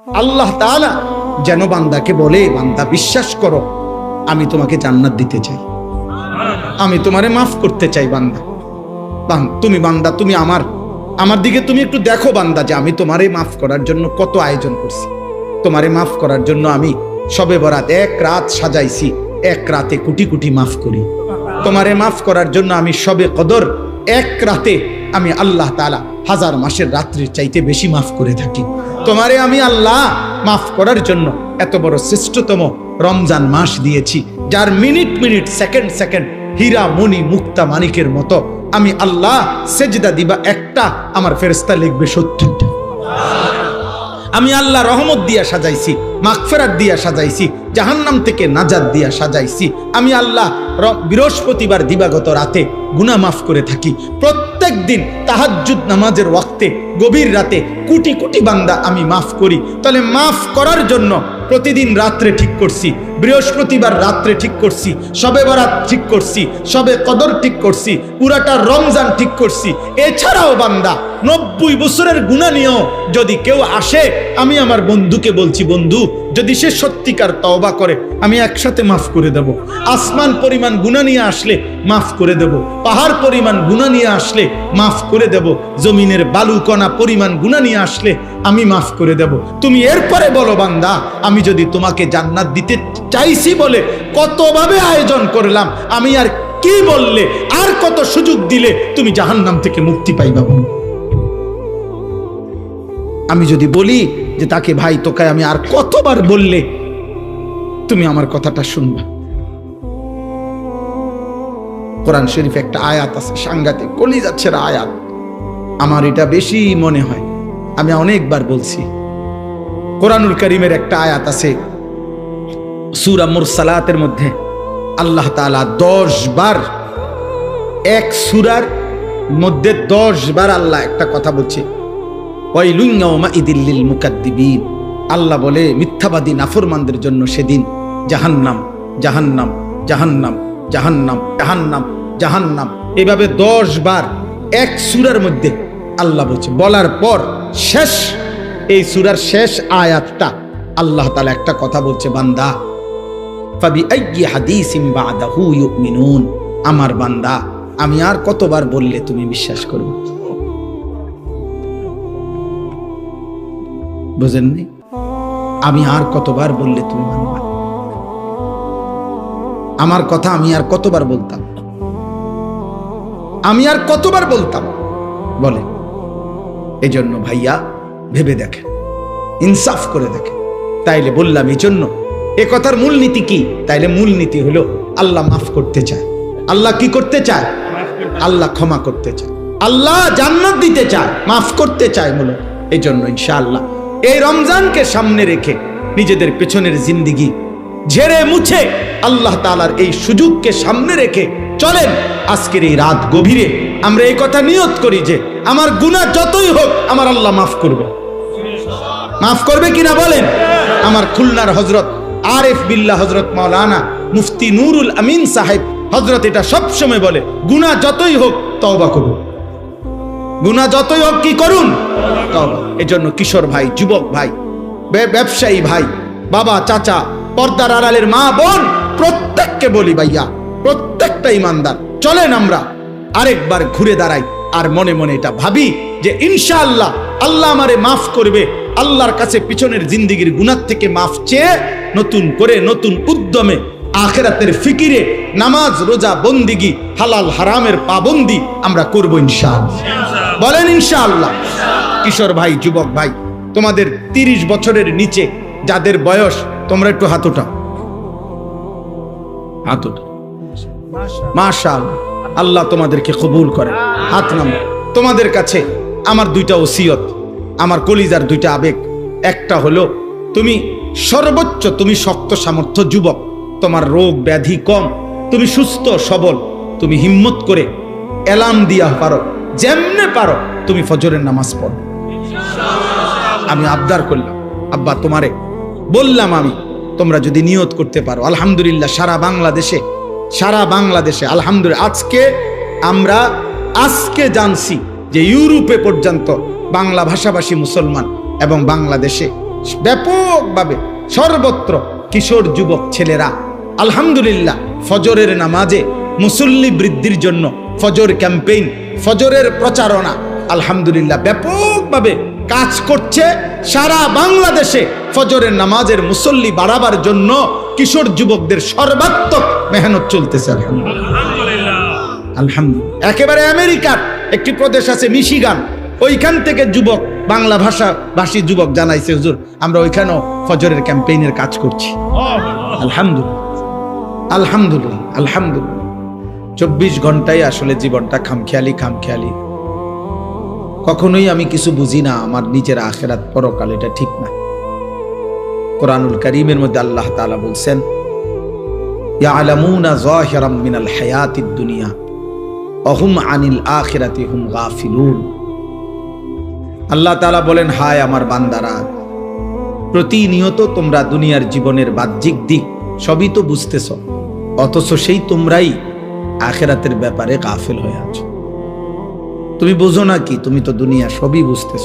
আল্লাহ তাআলা যেন বান্দাকে বলে, বান্দা বিশ্বাস করো আমি তোমাকে জান্নাত দিতে চাই, আমি তোমারে মাফ করতে চাই। বান্দা তুমি বান্দা তুমি আমার দিকে তুমি একটু দেখো বান্দা, যে আমি তোমারে মাফ করার জন্য কত আয়োজন করছি। তোমারে মাফ করার জন্য আমি শবে বরাত এক রাত সাজাইছি, এক রাতে কোটি কোটি মাফ করি। তোমারে মাফ করার জন্য আমি শবে কদর এক রাতে আমি আল্লাহ তাআলা 1000 মাসের রাত্রির চাইতে বেশি মাফ করে থাকি। তোমারে আমি আল্লাহ মাফ করার জন্য এত বড় শ্রেষ্ঠতম রমজান মাস দিয়েছি, যার মিনিট মিনিট সেকেন্ড সেকেন্ড হীরা মণি মুক্তা মানিকের মতো আমি আল্লাহ সেজদা দিবা একটা, আমার ফেরেশতা লিখবে 70টা। আমি আল্লাহ রহমত দিয়া সাজাইছি, মাগফিরাত দিয়া সাজাইছি, জাহান্নাম থেকে নাজাত দিয়া সাজাইছি। আমি আল্লাহ বৃহস্পতিবার দিবাগত রাতে গুনাহ মাফ করে থাকি। প্রত্যেক দিন তাহাজ্জুদ নামাজের ওয়াক্তে গভীর রাতে কোটি কোটি বান্দা আমি মাফ করি। তাহলে মাফ করার জন্য প্রতিদিন রাত্রে ঠিক করছি, বৃহস্পতিবার রাত্রে ঠিক করছি, শবে বরাত ঠিক করছি, শবে কদর ঠিক করছি, পুরাটা রমজান ঠিক করছি। এছাড়াও বান্দা 90 বছরের গুনাহ নিয়েও যদি কেউ আসে, আমি আমার বন্ধুকে বলছি, বন্ধু যদি সে সত্যিকার তওবা করে আমি একসাথে মাফ করে দেব। আসমান পরিমাণ গুনাহ নিয়ে আসলে মাফ করে দেব, পাহাড় পরিমাণ গুনাহ নিয়ে আসলে মাফ করে দেব, জমিনের বালুকণা পরিমাণ গুনাহ নিয়ে আসলে আমি মাফ করে দেব। তুমি এরপরে বলো বান্দা, আমি যদি তোমাকে জান্নাত দিতে চাইছি বলে কতভাবে আয়োজন করলাম, আমি আর কি বললে, আর কত সুযোগ দিলে তুমি জাহান্নাম থেকে মুক্তি পাইবা। আমি যদি বলি যে তাকে ভাই তোকে আমি আর কতবার বললে তুমি আমার কথাটা শুনবা। কোরআন শরীফে একটা আয়াত আছে, সাংঘাতিক কলিজা ছেঁড়া আয়াত, আমার এটা বেশি মনে হয়, আমি অনেকবার বলছি। কোরআনুল কারীমের একটা আয়াত আছে সূরা মুরসালাতের মধ্যে, আল্লাহ তাআলা 10 বার, এক সূরার মধ্যে 10 বার আল্লাহ একটা কথা বলছে, ওয়াইলুন ইয়াউমাইযিল লিল মুকাদ্দিবিন। আল্লাহ বলে মিথ্যাবাদী নাফরমানদের জন্য সেদিন জাহান্নাম জাহান্নাম জাহান্নাম জাহান্নাম জাহান্নাম জাহান্নাম, এভাবে 10 বার এক সূরার মধ্যে আল্লাহ বলছে। বলার পর শেষ, এই সূরার শেষ আয়াতটা আল্লাহ তাআলা একটা কথা বলছে, বান্দা ফাবিআইয়ি হাদিসিন বাদাহু ইউমিনুন, আমার বান্দা আমি আর কতবার বললে তুমি বিশ্বাস করবে। বুঝেননি? আমি আর কতবার বললে তুমি মানবে? আমার কথা আমি আর কতবার বলতাম, আমি আর কতবার বলতাম বলে। এই জন্য ভাইয়া ভেবে দেখেন, ইনসাফ করে দেখেন। তাইলে বললাম এই জন্য এ কথার মূলনীতি কি? তাইলে মূলনীতি হলো আল্লাহ মাফ করতে চায়। আল্লাহ কি করতে চায়? আল্লাহ ক্ষমা করতে চায়, আল্লাহ জান্নাত দিতে চায়, মাফ করতে চায় মূলত। এই জন্য ইনশাআল্লাহ এই রমজানকে সামনে রেখে নিজেদের পেছনের জিন্দেগি ঝেড়ে মুছে আল্লাহ তাআলার এই সুযোগকে সামনে রেখে চলেন। আজকের এই রাত গভীরে আমরা এই কথা নিয়ত করি যে আমার গুনাহ যতই হোক আমার আল্লাহ মাফ করবে। মাফ করবে কিনা বলেন? আমার খুলনার হযরত আরিফ বিল্লাহ হযরত মাওলানা মুফতি নুরুল আমিন সাহেব হযরত এটা সব সময় বলে, গুনাহ যতই হোক তওবা করুন, গুনাহ যতই হোক কি করুন? তওবা। এজন্য কিশোর ভাই, যুবক ভাই, ব্যবসায়ী ভাই, বাবা, চাচা, পর্দার আড়ালের মা বোন, প্রত্যেককে বলি ভাইয়া, প্রত্যেকটা ইমানদার চলেন আমরা আরেকবার ঘুরে দাঁড়াই আর মনে মনে এটা ভাবি যে ইনশাআল্লাহ আল্লাহ আমারে মাফ করবে। আল্লাহর কাছে পিছনের জিন্দেগির গুনাহ থেকে মাফ চেয়ে নতুন করে নতুন উদ্যমে আখিরাতের ফিকিরে নামাজ রোজা বন্দিগি হালাল হারামের পাবন্দি আমরা করব ইনশাআল্লাহ। বলেন ইনশাআল্লাহ। কিশোর ভাই, যুবক ভাই, তোমাদের 30 বছরের নিচে যাদের বয়স, তোমরা একটু হাত ওঠাও, হাত ওঠাও। মাশাআল্লাহ, আল্লাহ তোমাদেরকে কবুল করে। হাত নামো। তোমাদের কাছে আমার 2টা ওসিয়ত, আমার কলিজার 2টা আবেগ। একটা হলো তুমি সর্বোচ্চ, তুমি শক্ত সামর্থ্য যুবক, তোমার রোগ ব্যাধি কম, তুমি সুস্থ সবল, তুমি হিম্মত করে এলাম দিয়া পারো, যেমনে পারো তুমি ফজরের নামাজ পড়ো। আমি আবদার করলাম, আব্বা তোমারে বললাম, আমি তোমরা যদি নিয়ত করতে পারো, আলহামদুলিল্লাহ সারা বাংলাদেশে আলহামদুলিল্লাহ আজকে জানছি যে ইউরোপে পর্যন্ত বাংলা ভাষাভাষী মুসলমান এবং বাংলাদেশে ব্যাপকভাবে সর্বত্র কিশোর যুবক ছেলেরা আলহামদুলিল্লাহ ফজরের নামাজে মুসল্লি বৃদ্ধির জন্য ফজর ক্যাম্পেইন, ফজরের প্রচারণা আলহামদুলিল্লাহ ব্যাপকভাবে কাজ করছে। সারা বাংলাদেশে ফজরের নামাজের মুসল্লি বাড়াবার জন্য কিশোর যুবকদের সর্বাত্মক মেহনত চলতেছে আলহামদুলিল্লাহ। আলহামদুলিল্লাহ। একেবারে আমেরিকার একটি প্রদেশ আছে মিশিগান, ওইখান থেকে যুবক, বাংলা ভাষী যুবক জানাইছে, হুজুর আমরা ওইখানেও ফজরের ক্যাম্পেইনের কাজ করছি। আলহামদুলিল্লাহ আলহামদুলিল্লাহ আলহামদুলিল্লাহ। 24 ঘন্টায় আসলে জীবনটা খামখেয়ালি। কখনোই আমি কিছু বুঝি না, আমার নিজের আখিরাত পরকাল এটা ঠিক না। কোরআনুল কারীমের মধ্যে আল্লাহ তাআলা বলছেন, ইয়ালামুনা যাহিরাম মিনাল হায়াতিদ দুনিয়া ওয়া হুম আনিল আখিরাতি হুম গাফিলুন। আল্লাহ তাআলা বলেন, হায় আমার বান্দারা, প্রতিনিয়ত তোমরা দুনিয়ার জীবনের বাহ্যিক দিক সবই তো বুঝতেছ, অথচ সেই তোমরাই আখিরাতের ব্যাপারে গাফিল হয়ে আছো। তুমি বুঝো না কি? তুমি তো দুনিয়া সবই বুঝতেছ,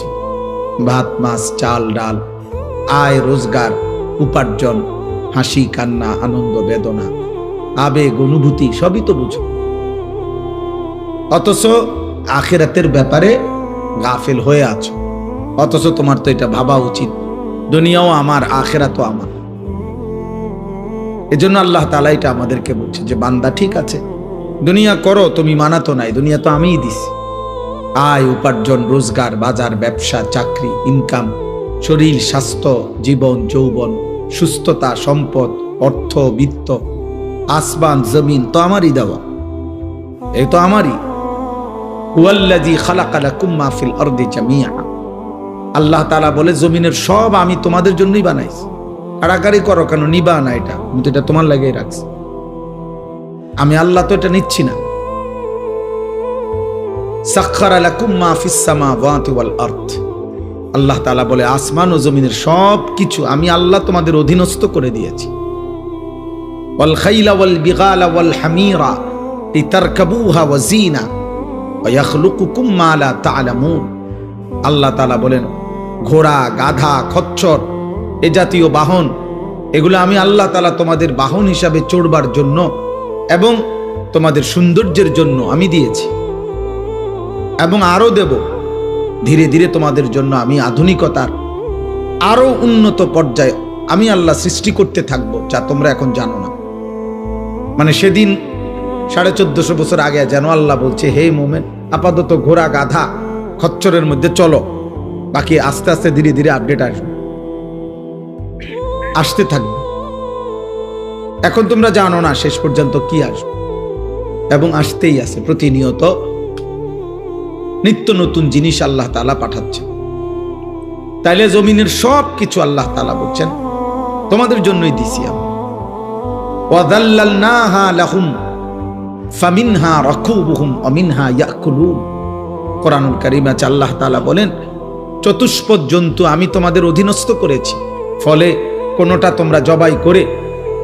ভাত মাছ চাল ডাল, আয় রোজগার, উপার্জন, হাসি কান্না, আনন্দ বেদনা, আবেগ অনুভূতি সবই তো বুঝো, অথচ আখিরাতের ব্যাপারে গাফিল হয়ে আছো। অথচ তোমার তো এটা ভাবা উচিত, দুনিয়াও আমার, আখিরাতও আমার। এজন্য আল্লাহ তাআলা এটা আমাদেরকে বলছে যে বান্দা ঠিক আছে, দুনিয়া করো, তুমি মানা তো নাই, দুনিয়া তো আমিই দিছি। আয় উপার্জন, রোজগার, বাজার, ব্যবসা, চাকরি, ইনকাম, শরীর, স্বাস্থ্য, জীবন, যৌবন, সুস্থতা, সম্পদ, অর্থ, বিত্ত, আসমান জমিন তো আমারই দেওয়া, এই তো আমারই। হুয়াল্লাযী খালাকা লাকুম মা ফিল আরদি জামিআ। আল্লাহ তাআলা বলে, জমিনের সব আমি তোমাদের জন্যই বানাইছি। কাড়াকাড়ি করো কেন? নিবা না, এটা আমি তো এটা তোমার লাগেই রাখছি, আমি আল্লাহ তো এটা নিচ্ছি না। সাখখারা লাকুম মা ফিস সামাওয়াতি ওয়াল আরদ। আল্লাহ তাআলা বলে, আসমান ও জমিনের সব কিছু আমি আল্লাহ তোমাদের অধীনস্থ করে দিয়েছি। ওয়াল খাইলা ওয়াল বিগালা ওয়াল হামিরা লিতারকাবুহা ওয়া জিনা ওয়া ইয়াখলুকুকুম মা লা তা'লামুন। আল্লাহ তাআলা বলেন, ঘোড়া, গাধা, খচ্চর, এ জাতীয় বাহন, এগুলো আমি আল্লাহ তাআলা তোমাদের বাহন হিসাবে চড়বার জন্য এবং তোমাদের সৌন্দর্যের জন্য আমি দিয়েছি, এবং আরো দেব। ধীরে ধীরে তোমাদের জন্য আমি আধুনিকতার আরো উন্নত পর্যায়ে আমি আল্লাহ সৃষ্টি করতে থাকবো, যা তোমরা এখন জানো না। মানে সেদিন 1450 বছর আগে যেন আল্লাহ বলছে, হে মোমেন, আপাতত ঘোড়া, গাধা, খচ্চরের মধ্যে চলো, বাকি আস্তে আস্তে ধীরে ধীরে আপডেট আসতে থাকবে। এখন তোমরা জানো না শেষ পর্যন্ত কি আসবে, এবং আসতেই আছে। প্রতিনিয়ত নিত্য নতুন জিনিস আল্লাহ তাআলা পাঠাচ্ছে। তাইলে জমিনের সব কিছু আল্লাহ তাআলা বলছেন তোমাদের জন্যই দিছি আমি। ওয়াযাল্লালনাহা লাহুম ফামিনহা রাকুবুহুম ওয়া মিনহা ইয়াকুলুন। কোরআনুল কারীমে আল্লাহ তাআলা বলেন, চতুষ্পদ জন্তু আমি তোমাদের অধীনস্থ করেছি, ফলে কোনোটা তোমরা জবাই করে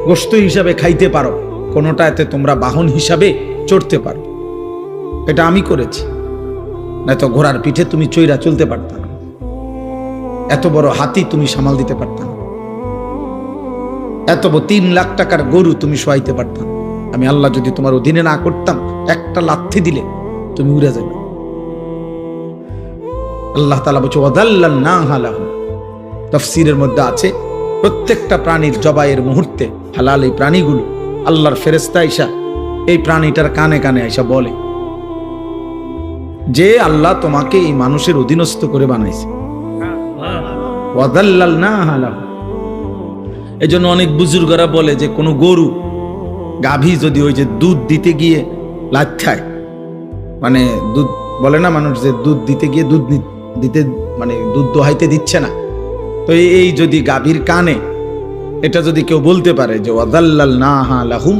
গোশত হিসাবে খাইতে পারো, কোনোটাতে তোমরা বাহন হিসাবে চড়তে পারো। এটা আমি করেছি, নয়তো ঘোড়ার পিঠে তুমি চৈরা চলতে পারত না, এত বড় হাতি তুমি সামাল দিতে পারত না, এত বড় 3 লাখ টাকার গরু তুমি শোয়াইতে পারত না। আমি আল্লাহ যদি তোমার অধীনে না করতাম, একটা লাথি দিলে তুমি উড়ে যাবে। আল্লাহ তাআলা বলছে, ওয়াযাল্লালনাহা লাহুম। তাফসীরের মধ্যে আছে, প্রত্যেকটা প্রাণীর জবাইয়ের মুহূর্তে হালাল এই প্রাণীগুলো আল্লাহর ফেরেশতা আইসা এই প্রাণীটার কানে কানে আইসা বলে যে আল্লাহ তোমাকে এই মানুষের অধীনস্থ করে বানাইছে। ওয়াযাল্লালনাহা লাহুম। এজন্য অনেক বুজুর্গরা বলে যে কোনো গরু, গাভী যদি ওই যে দুধ দিতে গিয়ে লাথ্যায়, মানে দুধ বলে না মানুষ, যে দুধ দিতে গিয়ে দুধ দিতে মানে দুধ দোহাইতে দিচ্ছে না, তো এই যদি গাভীর কানে এটা যদি কেউ বলতে পারে যে ওয়াযাল্লালনাহা লাহুম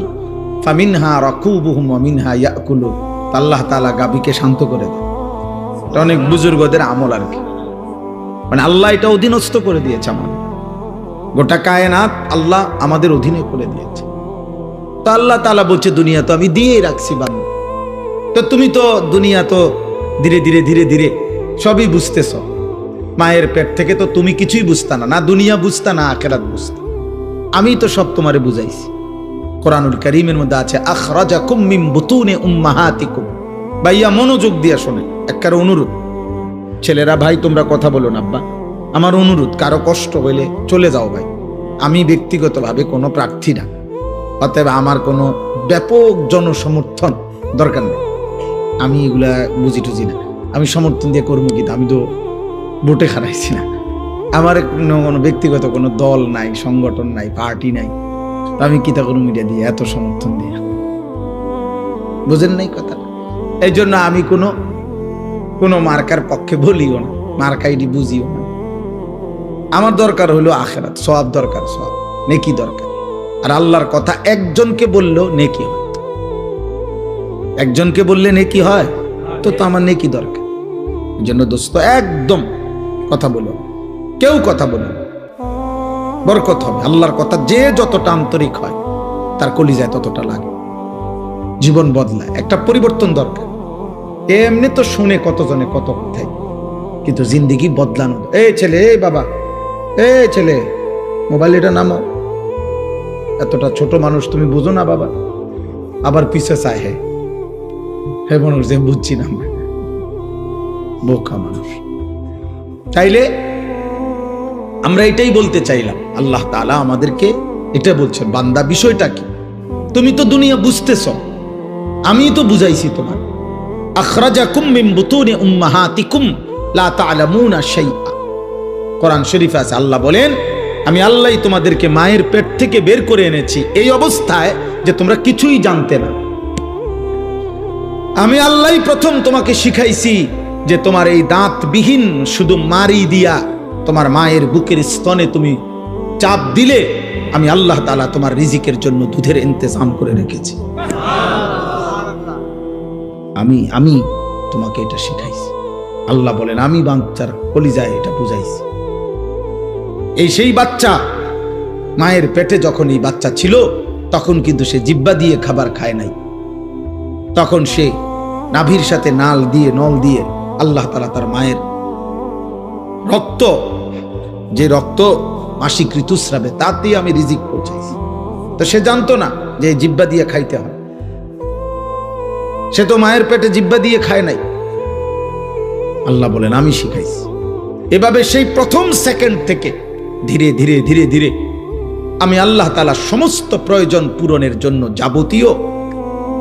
ফামিনহা রাকুবুহুম ওয়া মিনহা ইয়াকুলুন, আল্লাহ তাআলা গাভীকে শান্ত করে দেয়। এটা অনেক বুজুর্গদের আমল আর কি, মানে আল্লাহ এটা অধীনস্থ করে দিয়েছে আমাদের, গোটা কায়নাত আল্লাহ আমাদের অধীনে করে দিয়েছে। তো আল্লাহ তাআলা বলছে, দুনিয়া তো আমি দিয়েই রাখছি বান্দা, তো তুমি তো দুনিয়া তো ধীরে ধীরে ধীরে ধীরে সবই বুঝতেছ, মায়ের পেট থেকে তো তুমি কিছুই বুঝতা না, না দুনিয়া বুঝতা না আখিরাত বুঝতা। আমি তো সব তোমারে বুঝাইছি। কোরআনুল কারীমের মধ্যে আছে আখরাজাকুম মিন বুতুনি উম্মাহাতিকুম। ভাইয়া মনোযোগ দিয়ে শোনেন, একটা অনুরোধ। ছেলেরা ভাই তোমরা কথা বলো না আব্বা, আমার অনুরোধ, কারো কষ্ট হইলে চলে যাও ভাই। আমি ব্যক্তিগতভাবে কোনো প্রার্থী না, অতএব আমার কোনো ব্যাপক জনসমর্থন দরকার নেই। আমি এগুলা বুঝি টুঝি না। আমি সমর্থন দিয়ে করবো কি? আমি তো ভোটে হারাইছি না। আমার কোনো ব্যক্তিগত কোনো দল নাই, সংগঠন নাই, পার্টি নাই। আমি কি তা কোনো মিডিয়া দিয়ে এত সমর্থন দিয়ে, বুঝেন নাই কথাটা? এই জন্য আমি কোনো মার্কার পক্ষে বলিও না, মার্কাইডি বুঝিও না। আমার দরকার হলো আখিরাত, সওয়াব দরকার, সওয়াব নেকি দরকার। আর আল্লাহর কথা একজনকে বললেও নেকি হয়, একজনকে বললে নেকি হয়, তো আমার নেকি দরকার। এই জন্য দোস্ত একদম কথা বলো, কেউ কথা বলো, বরকত হবে। আল্লাহর কথা যে যতটা আন্তরিক হয় তার কলিজায় ততটা লাগে, জীবন বদলায়। একটা পরিবর্তন দরকার। এমনি তো শুনে কতজনে কত কথাই, কিন্তু জিন্দিগি বদলানো। এই ছেলে, এই বাবা, এই ছেলে, মোবাইল এটা নামো। এতটা ছোট মানুষ তুমি বুঝো না বাবা? আবার পিছে চায় হে মানুষ যে বুঝছি না, বোকা মানুষ। তাইলে আমরা এটাই বলতে চাইলাম, আল্লাহ তাআলা আমাদেরকে এটা বলছেন, বান্দা বিষয়টা কি? তুমি তো দুনিয়া বুঝতেছ, আমি তো বুঝাইছি তোমার। আখরাজাকুম মিন বুতুনি উম্মাহাতিকুম লা তা'লামুনা শাইআ। কোরআন শরীফে আছে, আল্লাহ বলেন আমি আল্লাহই তোমাদেরকে মায়ের পেট থেকে বের করে এনেছি এই অবস্থায় যে তোমরা কিছুই জানতে না। আমি আল্লাহই প্রথম তোমাকে শিখাইছি যে তোমার এই দাঁতবিহীন শুধু মারি দিয়া তোমার মায়ের বুকের স্তনে তুমি চাপ দিলে আমি আল্লাহ তাআলা তোমার রিজিকের জন্য দুধের ইন্তজাম করে রেখেছি। আমি তোমাকে এটা শিখাইছি। আল্লাহ বলেন আমি বাচ্চার কলিজায় এটা বুঝাইছি। এই সেই বাচ্চা মায়ের পেটে যখন এই বাচ্চা ছিল তখন কিন্তু সে জিহ্বা দিয়ে খাবার খায় নাই। তখন সে নাভির সাথে নল দিয়ে আল্লাহ তাআলা তার মায়ের রক্ত, যে রক্ত মাসিক ঋতুস্রাবে, তাতেই আমি রিজিক পৌঁছাইছি। তো সে জানতো না যে জিহ্বা দিয়ে খাইতে হয়। সে তো মায়ের পেটে জিহ্বা দিয়ে খায় নাই। আল্লাহ বলেন আমি শিখাইছি। এভাবে সেই প্রথম সেকেন্ড থেকে ধীরে ধীরে ধীরে ধীরে আমি আল্লাহ তাআলা সমস্ত প্রয়োজন পূরণের জন্য যাবতীয়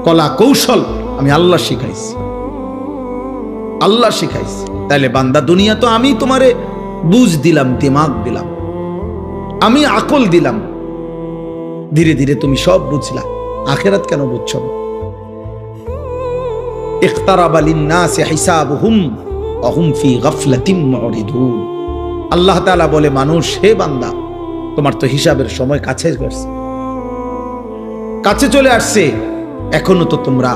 কলা কৌশল আমি আল্লাহ শিখাইছি, আল্লাহ শিখাইছি। তাইলে বান্দা দুনিয়া তো আমি তোমারে বুঝ দিলাম, দিমাগ দিলাম, আমি আকল দিলাম, ধীরে ধীরে তুমি সব বুঝলা। আখিরাত কেন বুঝছো না? ইখতারাবা লিন-নাসি হিসাবুহুম ওয়া হুম ফি গাফলাতিন মুরিদুন। আল্লাহ তাআলা বলে, মানুষ, হে বান্দা, তোমার তো হিসাবের সময় কাছে চলে আসছে, এখনো তো তোমরা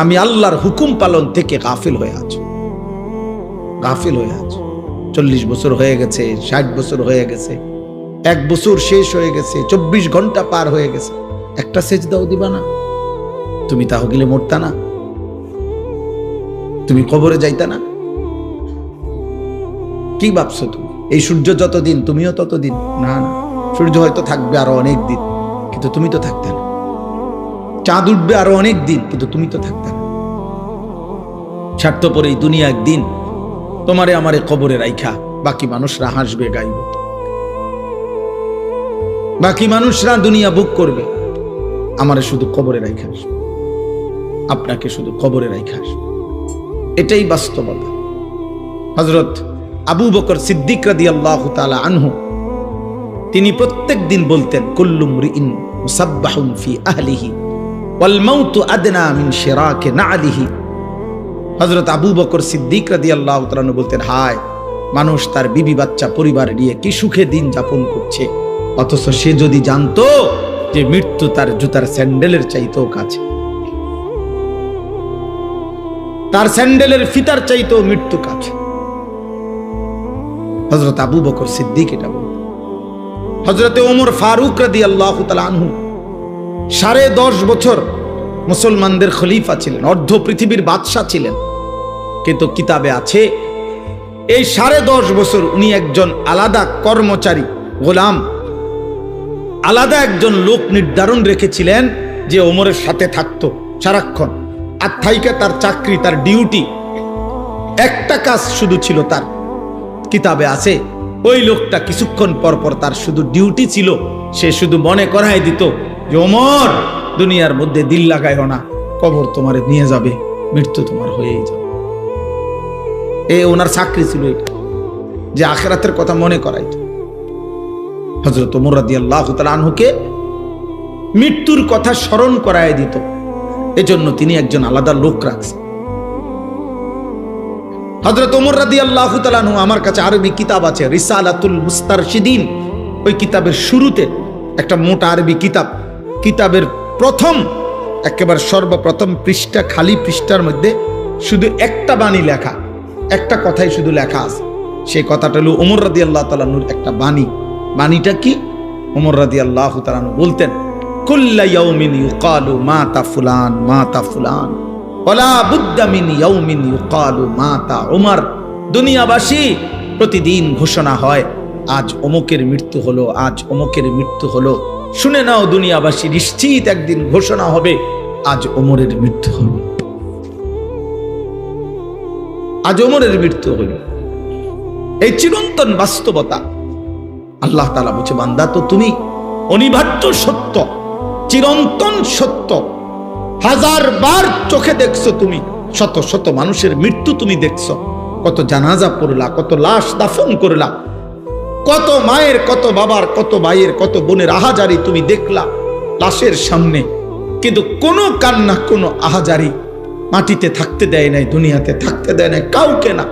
আমি আল্লাহর হুকুম পালন থেকে গাফিল হয়ে আছো। 40 বছর হয়ে গেছে, 60 বছর হয়ে গেছে, 1 বছর শেষ হয়ে গেছে, 24 ঘন্টা পার হয়ে গেছে, একটা সেজদাও দিবা না? তুমি তাহ গেলে মরতা না? তুমি কবরে যাইতা না? কি ভাবছো তুমি? এই সূর্য যতদিন তুমিও ততদিন? না, সূর্য হয়তো থাকবে আরো অনেক দিন, কিন্তু তুমি তো থাকতে না। চাঁদ উঠবে আরো অনেক দিন, কিন্তু তুমি তো থাকতে না। স্বার্থপর এই দুনিয়া একদিন তোমারে আমারে কবরে রাইখা বাকি মানুষরা হাসবে, গাইবে, বাকি মানুষরা দুনিয়া বুক করবে, আমারে শুধু কবরে রাইখা আসবে, আপনাকে শুধু কবরে রাইখা আসবে। এটাই বাস্তবতা। হযরত আবু বকর সিদ্দিক রাদিয়াল্লাহু তাআলা আনহু তিনি প্রত্যেক দিন বলতেন, কুল্লু মুরিইন মুসাব্বাহুন ফি আহলিহি ওয়াল মাউতু আদনা মিন শিরাকি না'লিহি। হযরত আবু বকর সিদ্দিক রাদিয়াল্লাহু তাআলা আনহু বলতেন, হায় মানুষ তার বিবি বাচ্চা পরিবার নিয়ে কি সুখে দিন যাপন করছে, অথচ সে যদি জানতো যে মৃত্যু তার জুতার স্যান্ডেলের চাইতেও কাছে, তার স্যান্ডেলের ফিতার চাইতেও মৃত্যু কাছে। হযরত আবু বকর সিদ্দিক এটা বলতেন। হযরত ওমর ফারুক রাদিয়াল্লাহু তাআলা আনহু 10.5 বছর মুসলমানদের খলিফা ছিলেন, অর্ধ পৃথিবীর বাদশা ছিলেন, কিন্তু কিতাবে আছে এই 10.5 বছর উনি একজন আলাদা কর্মচারী, গোলাম, আলাদা একজন লোক নির্ধারণ রেখেছিলেন যে ওমরের সাথে থাকতো সারাক্ষণ। আর থাইকা তার চাকরি, তার ডিউটি, একটা কাজ শুধু ছিল তার, কিতাবে আছে ওই লোকটা কিছুক্ষণ পর পর তার শুধু ডিউটি ছিল, সে শুধু মনে করাই দিত যে ওমর, দুনিয়ার মধ্যে দিল লাগাইও না, কবর তোমার নিয়ে যাবে, মৃত্যু তোমার হয়েই যাবে। ওনার চাকরি ছিল এটা, যে আখিরাতের কথা মনে করাইত। হযরত ওমর রাদিয়াল্লাহু তাআলা আনহুকে মৃত্যুর কথা স্মরণ করায় দিত, এজন্য তিনি একজন আলাদা লোক রাখছেন। হযরত ওমর রাদিয়াল্লাহু তাআলা আনহু, আমার কাছে আরবি কিতাব আছে রিসালাতুল মুস্তারশিদিন, ওই কিতাবের শুরুতে একটা মোটা আরবি কিতাব, কিতাবের প্রথম একেবারে সর্বপ্রথম পৃষ্ঠা, খালি পৃষ্ঠার মধ্যে শুধু একটা বাণী লেখা, একটা কথাই শুধু লেখা আছে। সেই কথাটা হলো ওমর রাদিয়াল্লাহু তাআলা আনহুর একটা বাণী। বাণীটা কি? ওমর রাদিয়াল্লাহু তাআলা আনহু বলতেন, কুল্লা ইয়াউমিন ইউকালু মাতা ফুলান মাতা ফুলান ওয়ালা বুদ্দা মিন ইয়াউমিন ইউকালু মাতা ওমর। দুনিয়াবাসী প্রতিদিন ঘোষণা হয় আজ অমুকের মৃত্যু হলো, আজ অমুকের মৃত্যু হলো। শুনে নাও দুনিয়াবাসী, নিশ্চিত একদিন ঘোষণা হবে আজ ওমরের মৃত্যু হলো, আজ ওমরের মৃত্যু হলো। এই চিরন্তন বাস্তবতা। আল্লাহ তাআলা বলছে, বান্দা তো তুমি অনিবার্য সত্য, চিরন্তন সত্য, 1000 বার চোখে দেখছো তুমি, শত শত মানুষের মৃত্যু তুমি দেখছো, কত জানাজা পড়লা, কত লাশ দাফন করলা, কত মায়ের, কত বাবার, কত ভাইয়ের, কত বোনের আহাজারি তুমি দেখলা লাশের সামনে, কিন্তু কোনো কান্না, কোনো আহাজারি মাটিতে থাকতে দেয় নাই, দুনিয়াতে থাকতে দেয় নাই কাউকে না,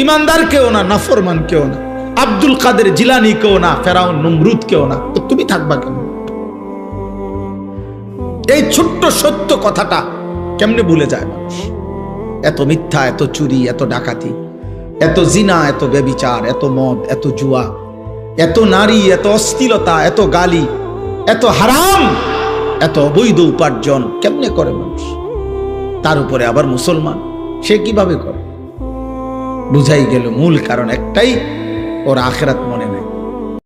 ইমানদার কেউ না, নাফরমান কেউ না, আব্দুল কাদের জিলানি কেউ না, ফেরাউন নমরুদ কেউ না। তো তুমি থাকবা কেন? এই ছোট্ট সত্য কথাটা কেমনে ভুলে যায় মানুষ? এত মিথ্যা, এত চুরি, এত ডাকাতি, এত জিনা, এত ব্যভিচার, এত মদ, এত জুয়া, এত নারী, এত অশ্লীলতা, এত গালি, এত হারাম, এত অবৈধ উপার্জন কেমনে করে মানুষ? তার উপরে আবার মুসলমান, সে কিভাবে করে? বুঝাই গেল মূল কারণ একটাই, ওর আখিরাত মনে